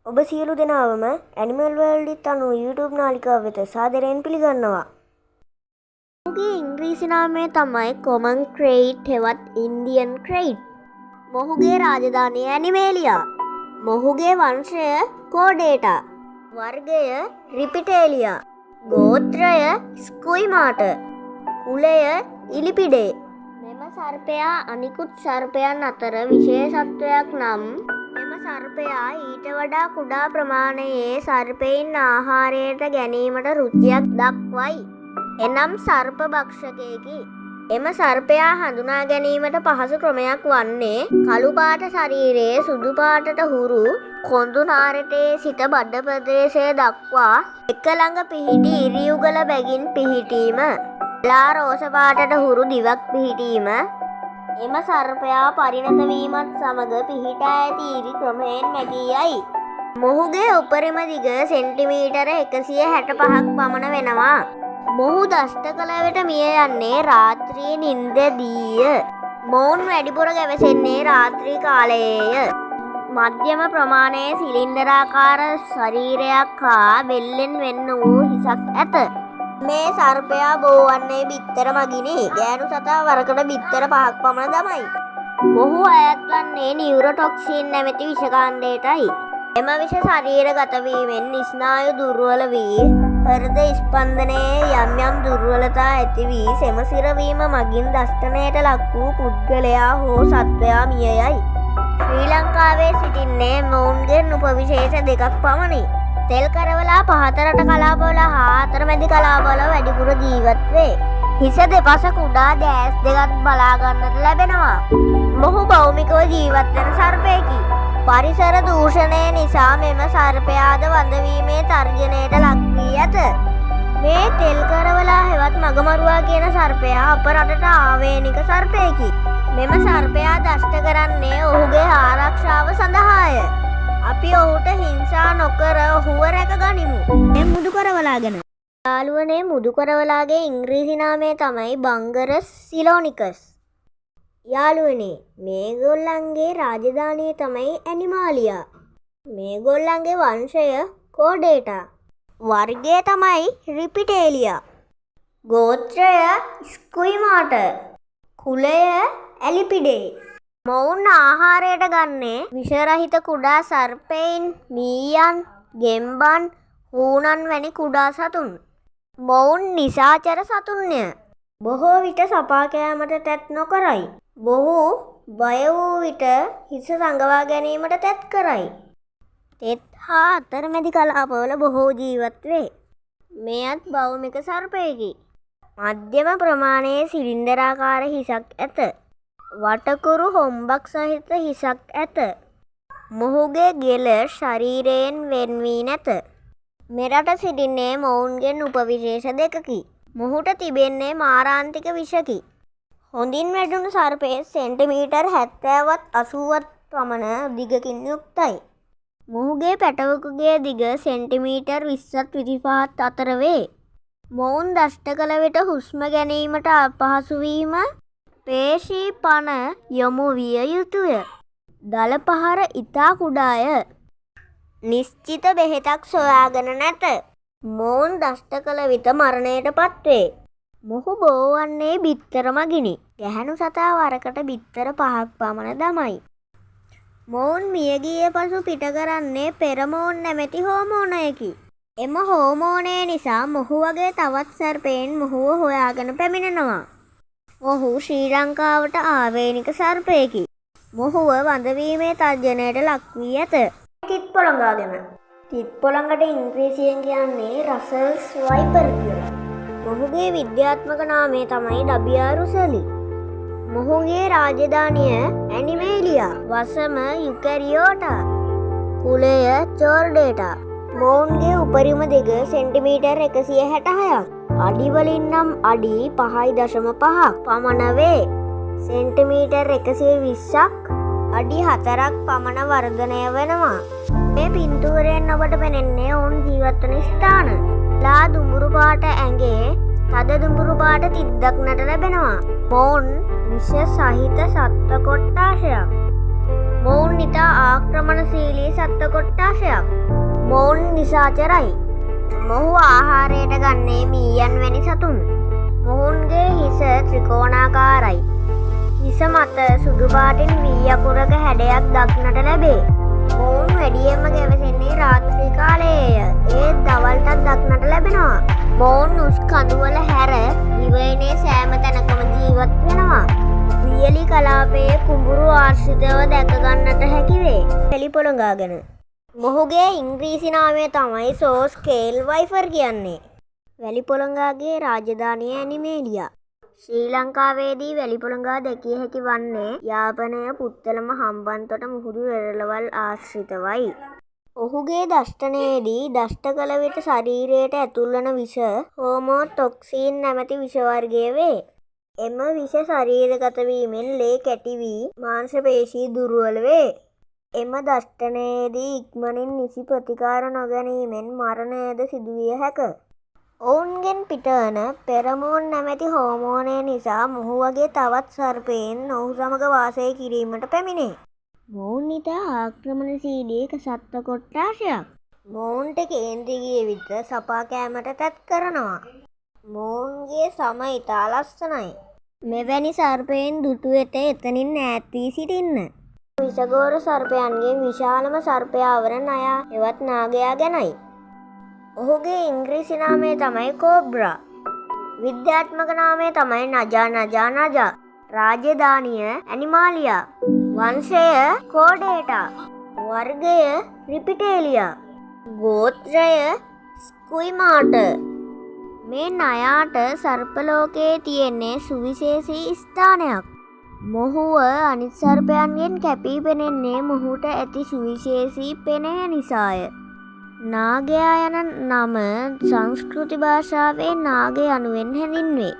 ඔබ සියලු දෙනාවම animal world අනුව YouTube නාලිකාව වෙත සාදරයෙන් පිළිගන්නවා. මොහුගේ ඉංග්‍රීසි නාමය තමයි කොමන් ක්‍රේට් හෙවත් ඉන්දියන් ක්‍රේට්. මොහුගේ රාජධානිය ඇනිමේලියා. මොහුගේ වංශය කෝඩේටා. වර්ගය රිපිටේලියා. ගෝත්‍රය ස්කුයිමාට. කුලය ඉලිපිඩේ. මෙම සර්පයා අනිකුත් සර්පයන් අතර විශේෂත්වයක් නම් මෙම සර්පයා ඊට වඩා කුඩා ප්‍රමාණයේ සර්පයින් ආහාරයට ගැනීමට රුචියක් දක්වයි. එනම් සර්ප භක්ෂකයෙකි. එම සර්පයා හඳුනා ගැනීමට පහසු ක්‍රමයක් වන්නේ කළු පාට ශරීරයේ සුදු පාටට හුරු කොඳු නාරටේ සිට බඩ ප්‍රදේශය දක්වා එක ළඟ පිහිටි ඉරියුගල බැගින් පිහිටීම, ලා රෝස පාටට හුරු දිවක් පිහිටීම, එම සර්පයා පරිණත වීමත් සමග පිහිටා ඇති ඉරි ක්‍රමයෙන් නැගී යයි. මොහුගේ උපරිම දිග සෙන්ටිමීටර 165ක් පමණ වෙනවා. මොහු දෂ්ට කළ විට මිය යන්නේ රාත්‍රී නිින්දදීය. මොවුන් වැඩිපුර ගැවසෙන්නේ රාත්‍රී කාලයේය. මධ්‍යම ප්‍රමාණයේ සිලින්ඩරාකාර ශරීරයක් හා වෙල්ලෙන් වෙන් වූ හිසක් ඇත. මේ සර්පයා බෝවන්නේ බිත්තර මගිනි. ගෑනු සතා වරකට බිත්තර 5ක් පමණ දමයි. මොහු අයත් වන්නේ නියුරොටොක්සින් නැමැති විෂකාණ්ඩයටයි. එම විෂ ශරීරගත වීමෙන් ස්නායු දුර්වල වී හෘද ස්පන්දනයේ යම් යම් දුර්වලතා ඇති වී සෙම සිරවීම මගින් දෂ්ටනයට ලක් වූ පුද්ගලයා හෝ සත්වයා මිය යයි. ශ්‍රී ලංකාවේ සිටින්නේ මොවුන්ගෙන් උපවිශේෂ දෙකක් පමණි. තෙල් කරවලා පහත රට කලාපවල හා අතරමැදි කලාපවල වැඩිපුර ජීවත් වේ. හිස දෙපස කුඩා දෑස් දෙකක් බලා ගන්නට ලැබෙනවා. මොහු භෞමිකව ජීවත් වෙන සර්පයෙකි. පරිසර දූෂණය නිසා මෙම සර්පයාද වඳවීමේ තර්ජනයට ලක් වී ඇත. මේ තෙල් කරවලා හෙවත් මගමරුවා කියන සර්පයා අප රටට ආවේනික සර්පයෙකි. මෙම සර්පයා දෂ්ට කරන්නේ ඔහුගේ ආරක්ෂාව සඳහාය. අපි ඔහුට හිංසා නොකර ඔහුව රැක ගනිමු. මේ මුදු කරවලා ගැන. යාළුවනේ, මුදු කරවලාගේ ඉංග්‍රීසි නාමය තමයි බංගරස් සිලෝනිකස්. යාළුවනේ, මේගොල්ලන්ගේ රාජධානිය තමයි ඇනිමාලියා. මේගොල්ලන්ගේ වංශය කෝඩේටා. වර්ගය තමයි රිපිටේලියා. ගෝත්‍රය ස්කුයිමාට. කුලය ඇලිපිඩේ. මොවුන් ආහාරයට ගන්නේ විෂරහිත කුඩා සර්පයින්, මීයන්, ගෙම්බන්, හූනන් වැනි කුඩා සතුන්. මොවුන් නිසාචර සතුන්ය. බොහෝ විට සපා කෑමට තැත් නොකරයි. බොහෝ බය වූ විට හිස සඟවා ගැනීමට තැත් කරයි. තෙත් හා අතරමැදි කලාපවල බොහෝ ජීවත් වේ. මෙයත් භෞමික සර්පයෙකි. මධ්‍යම ප්‍රමාණයේ සිලින්ඩරාකාර හිසක් ඇත. වටකුරු හොම්බක් සහිත හිසක් ඇත. මොහුගේ ගෙල ශරීරයෙන් වෙන් වී නැත. මෙරට සිටින්නේ මොවුන්ගෙන් උපවිශේෂ දෙකකි. මොහුට තිබෙන්නේ මාරාන්තික විෂකි. හොඳින් වැඩුණු සර්පයේ සෙන්ටිමීටර් 70වත් 80වත් පමණ දිගකින් යුක්තයි. මොහුගේ පැටවකුගේ දිග සෙන්ටිමීටර් 20ත් 25ත් අතර වේ. මොවුන් දෂ්ට කළ විට හුස්ම ගැනීමට අපහසු වීම පේශී පණ යොමු විය යුතුය. දල පහර ඉතා කුඩාය. නිශ්චිත බෙහෙතක් සොයාගෙන නැත. මොවුන් දෂ්ට කළ විට මරණයට පත්වේ. මොහු බෝවන්නේ බිත්තර මගිනි. ගැහැණු සතා වරකට බිත්තර 5ක් පමණ දමයි. මොවුන් මියගිය පසු පිට කරන්නේ පෙරමෝන් නැමැති හෝමෝනයකි. එම හෝමෝනය නිසා මොහු වගේ තවත් සර්පයෙන් මොහුව හොයාගෙන පැමිණෙනවා. මොහු ශ්‍රී ලංකාවට ආවේනික සර්පයෙකි. මොහුව වඳවීමේ තර්ජනයට ලක් වී ඇත. තිත් පොළඟා ගැන. තිත් පොළඟට ඉංග්‍රීසියෙන් කියන්නේ රසල්ස් වයිපර් කියලා. මොහුගේ විද්‍යාත්මක නාමය තමයි ඩබියා රුසලි. මොහුගේ රාජධානිය ඇනිමේලියා. වසම යුකැරියෝටා. කුලය චෝර්ඩේටා. මොවුන්ගේ උපරිම දෙක සෙන්ටිමීටර් 166ක්. අඩිවලින් නම් අඩි 5.5ක් පමණ වේ. සෙන්ටිමීටර් 120ක් අඩි 4ක් පමණ වර්ධනය වෙනවා. මේ පින්තූරයෙන් ඔබට පෙනෙන්නේ ඔවුන් ජීවත් වන ස්ථාන. ලා දුඹුරු පාට ඇඟේ තද දුඹුරු පාට තිද්දක් නට ලැබෙනවා. මොවුන් විෂ සහිත සත්ව කොට්ටාශයක්. මොවුන් ඉතා ආක්‍රමණශීලී සත්ත්ව කොට්ටාශයක්. මොවුන් නිසාචරයි. මොහු ආහාරයට ගන්නේ මීයන් වැනි සතුන්. මොවුන්ගේ හිස ත්‍රිකෝණාකාරයි. හිස මත සුදු පාටින් වී අකුරක හැඩයක් දක්නට ලැබේ. මොවුන් වැඩියෙන්ම ගැවසෙන්නේ රාත්‍රී කාලයේය. ඒත් දවල්ටත් දක්නට ලැබෙනවා. මොවුන් උස් කඳුවල හැර දිවයිනේ සෑම තැනකම ජීවත් වෙනවා. වියලි කලාපයේ කුඹුරු ආශ්‍රිතව දැක ගන්නට හැකි වේ. එලිපොළඟා ගැන මොහුගේ ඉංග්‍රීසි නාමය තමයි සෝස් කේල් වයිෆර් කියන්නේ. වැලිපොළඟාගේ රාජධානිය ඇනිමේලියා. ශ්‍රී ලංකාවේදී වැලිපොළඟා දැකිය හැකි වන්නේ යාපනය පුත්තලම හම්බන්තොට මුහුදු වෙරළවල් ආශ්‍රිතවයි. ඔහුගේ දෂ්ටනයේදී දෂ්ට කළ විට ශරීරයට ඇතුල්වන විෂ හෝමෝටොක්සින් නැමැති විෂ වර්ගය වේ. එම විෂ ශරීරගත වීමෙන් ලේ කැටි වී මාංශපේශී දුර්වල වේ. එම දෂ්ටනයේදී ඉක්මනින් නිසි ප්‍රතිකාර නොගැනීමෙන් මරණයද සිදුවිය හැක. ඔවුන්ගෙන් පිටවන පෙරමෝන් නැමැති හෝමෝනය නිසා මොහු වගේ තවත් සර්පයෙන් ඔහු සමග වාසය කිරීමට පැමිණේ. මොවුන් ඉතා ආක්‍රමණශීලී සත්ත්ව කොට්ටාශයක්. මොවුන්ට කේන්ද්‍රී ගිය විට සපා කෑමට තැත් කරනවා. මොවුන්ගේ සම ඉතා ලස්සනයි. මෙවැනි සර්පයෙන් දුටු වෙත එතනින් ඈත් වී සිටින්න. විසගෝර සර්පයන්ගේ විශාලම සර්පයා වන නයා එවත් නාගයා ගැනයි. ඔහුගේ ඉංග්‍රීසි නාමය තමයි කෝබ්‍රා. විද්‍යාත්මක නාමය තමයි නජා. රාජධානිය ඇනිමාලියා. වංශය කෝඩේටා. වර්ගය රිපිටේලියා. ගෝත්‍රය ස්කුයිමාට. මේ නයාට සර්පලෝකයේ තියෙන්නේ සුවිශේෂී ස්ථානයක්. මොහුව අනිත් සර්පයන්ගෙන් කැපී පෙනෙන්නේ මොහුට ඇති සුවිශේෂී පෙනය නිසාය. නාගයා යන නම සංස්කෘති භාෂාවේ නාග යනුවෙන් හැඳින්වේ.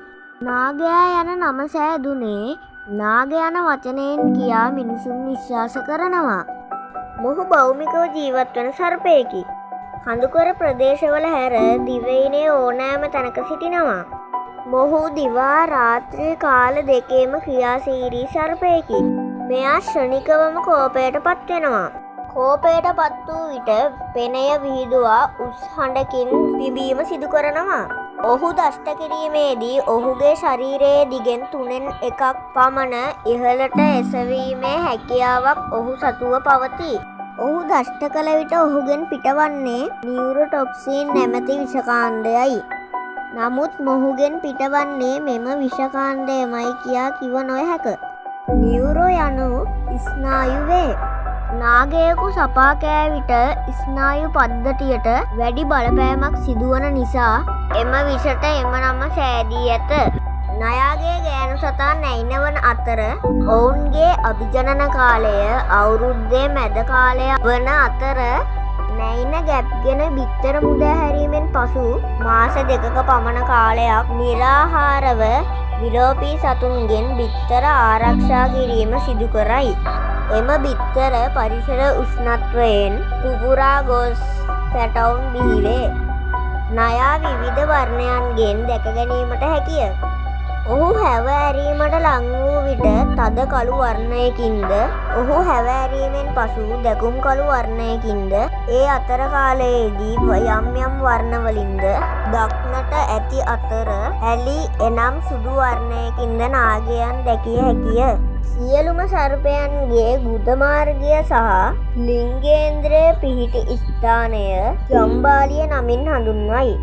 නාගයා යන නම සෑදුනේ නාග යන වචනයෙන් කියා මිනිසුන් විශ්වාස කරනවා. මොහු භෞමිකව ජීවත් වන සර්පයෙකි. කඳුකර ප්‍රදේශවල හැර දිවයිනේ ඕනෑම තැනක සිටිනවා. මොහු දිවා රාත්‍රී කාල දෙකේම ක්‍රියාශීලී සර්පයෙකි. මෙයා ක්ෂණිකවම කෝපයට පත්වෙනවා. කෝපයට පත් වූ විට පෙනය විහිදුවා උස් හඬකින් පිබීම සිදු කරනවා. ඔහු දෂ්ට කිරීමේදී ඔහුගේ ශරීරයේ දිගෙන් 3/1 පමණ ඉහළට එසවීමේ හැකියාවක් ඔහු සතුව පවතී. ඔහු දෂ්ට කළ විට ඔහුගෙන් පිටවන්නේ නියුරොටොක්සින් නැමැති විෂකාණ්ඩයයි. නමුත් මොහුගෙන් පිටවන්නේ මෙම විෂකාණ්ඩයමයි කියා කිව නොහැක. නියුරෝ යනු ස්නායු වේ. නාගයෙකු සපා කෑ විට ස්නායු පද්ධතියට වැඩි බලපෑමක් සිදුවන නිසා එම විෂට එම නම සෑදී ඇත. නයාගේ ගෑනු සතා නැයිනවන අතර ඔවුන්ගේ අභිජනන කාලය අවුරුද්දේ මැද කාලය වන අතර නැයින ගැප්ගෙන බිත්තර මුදා හැරීමෙන් පසු මාස 2ක පමණ කාලයක් නිරාහාරව විලෝපී සතුන්ගෙන් බිත්තර ආරක්ෂා කිරීම සිදු කරයි. එම බිත්තර පරිසර උෂ්ණත්වයෙන් පුපුරා ගොස් පැටවුන් බිහිවේ. නයා විවිධ වර්ණයන්ගෙන් දැක ගැනීමට හැකිය. ඔහු හැව ඇරීමට ලං වූ විට තද කළු වර්ණයකින්ද ඔහු හැව ඇරීමෙන් පසු දැකුම් කළු වර්ණයකින්ද ඒ අතර කාලයේදී යම් යම් වර්ණවලින්ද දක්නට ඇති අතර ඇලි එනම් සුදු වර්ණයකින්ද නාගයන් දැකිය හැකිය. සියලුම සර්පයන්ගේ ගුද මාර්ගය සහ ලිංගේන්ද්‍රය පිහිටි ස්ථානය ජම්බාලිය නමින් හඳුන්වයි.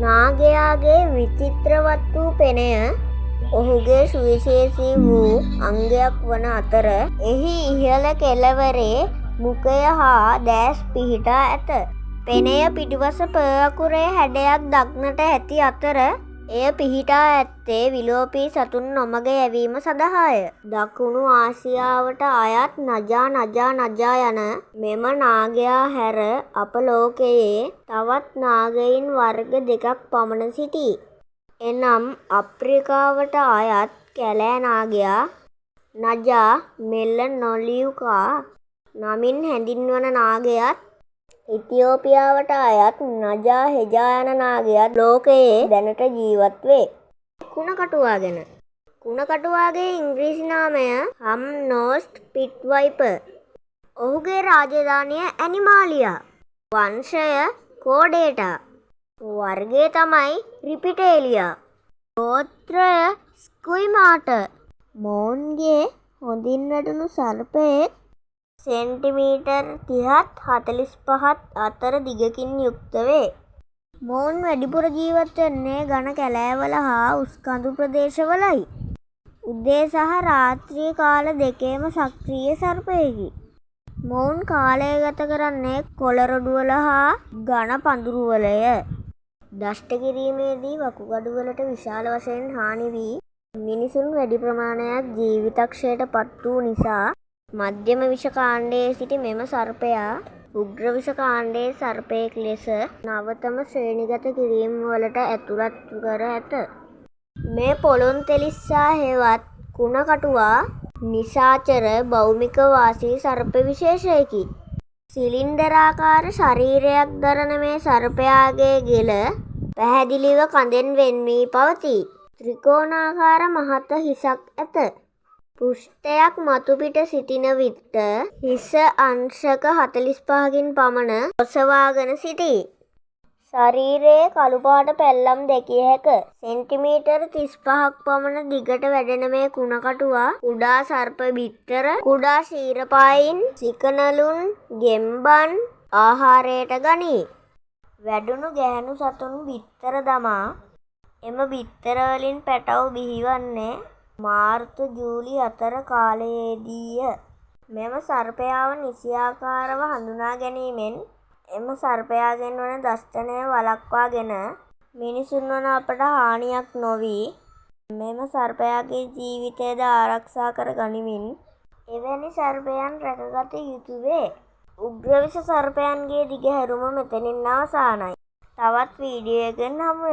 නාගයාගේ විචිත්‍රවත් වූ පෙනය ඔහුගේ සුවිශේෂී වූ අංගයක් වන අතර එහි ඉහළ කෙළවරේ මුඛය හා දැස් පිහිටා ඇත. පෙනය පිටිපස ප අකුරේ හැඩයක් දක්නට ඇති අතර එය පිහිටා ඇත්තේ විලෝපී සතුන් නොමග යැවීම සඳහාය. දකුණු ආසියාවට අයත් නජා යන මෙම නාගයා හැර අප ලෝකයේ තවත් නාගයින් වර්ග 2ක් පමණ සිටී. එනම් අප්‍රිකාවට අයත් කැලෑ නාගයා නජා මෙල්ලනොලියුකා නමින් හැඳින්වන නාගයාත් ඉතියෝපියාවට අයත් නජා හෙජා යන නාගයාත් ලෝකයේ දැනට ජීවත් වේ. කුණකටුවා ගැන. කුණකටුවාගේ ඉංග්‍රීසි නාමය හම් නෝස්ඩ් පිට් වයිපර්. ඔහුගේ රාජධානිය ඇනිමාලියා. වංශය කෝඩේටා. වර්ගය තමයි රිපිටේලියා. ගෝත්‍රය ස්කුයිමාට. මොවුන්ගේ හොඳින් වැඩුණු සර්පයෙක් සෙන්ටිමීටර් 30-45 අතර දිගකින් යුක්ත වේ. මොවුන් වැඩිපුර ජීවත් වෙන්නේ ඝන කැලෑවල හා උස්කඳු ප්‍රදේශවලයි. උදේ සහ රාත්‍රී කාල දෙකේම සක්‍රීය සර්පයෙකි. මොවුන් කාලය ගත කරන්නේ කොළරොඩුවල හා ඝන පඳුරුවලය. දෂ්ට කිරීමේදී වකුගඩුවලට විශාල වශයෙන් හානි වී මිනිසුන් වැඩි ප්‍රමාණයක් ජීවිතක්ෂයට පත් වූ නිසා මධ්‍යම විෂ කාණ්ඩයේ සිටි මෙම සර්පයා උග්‍ර විෂ කාණ්ඩයේ සර්පයෙක් ලෙස නවතම ශ්‍රේණිගත කිරීම් වලට ඇතුළත් කර ඇත. මේ පොළොන්තෙලිස්සා හෙවත් කුණකටුවා නිශාචර භෞමික වාසී සර්ප විශේෂයකි. සිලින්ඩරාකාර ශරීරයක් දරන මේ සර්පයාගේ ගෙල පැහැදිලිව කඳෙන් වෙන් වී පවතී. ත්‍රිකෝණාකාර මහත හිසක් ඇත. පෘෂ්ඨයක් මතුපිට සිටින විට හිස අංශක 45කින් පමණ ඔසවාගෙන සිටී. ශරීරයේ කළු පාට පැල්ලම් දැකිය හැක. සෙන්ටිමීටර් 35ක් පමණ දිගට වැඩෙන මේ කුණකටුවා කුඩා සර්ප බිත්තර, කුඩා ශීරපායින්, සිකනලුන්, ගෙම්බන් ආහාරයට ගනී. වැඩුණු ගැහැණු සතුන් බිත්තර දමා එම බිත්තර වලින් පැටව් බිහිවන්නේ මාර්තු-ජූලි අතර කාලයේදීය. මෙම සර්පයාව නිසියාකාරව හඳුනා ගැනීමෙන් එම සර්පයාගෙන් වන දෂ්ටනය වළක්වාගෙන මිනිසුන් වන අපට හානියක් නොවී මෙම සර්පයාගේ ජීවිතයද ආරක්ෂා කර ගනිමින් එවැනි සර්පයන් රැකගත යුතු වේ. උග්‍ර විෂ සර්පයන්ගේ දිගහැරුම මෙතනින් අවසానයි. තවත් වීඩියෝ එකකින් හමු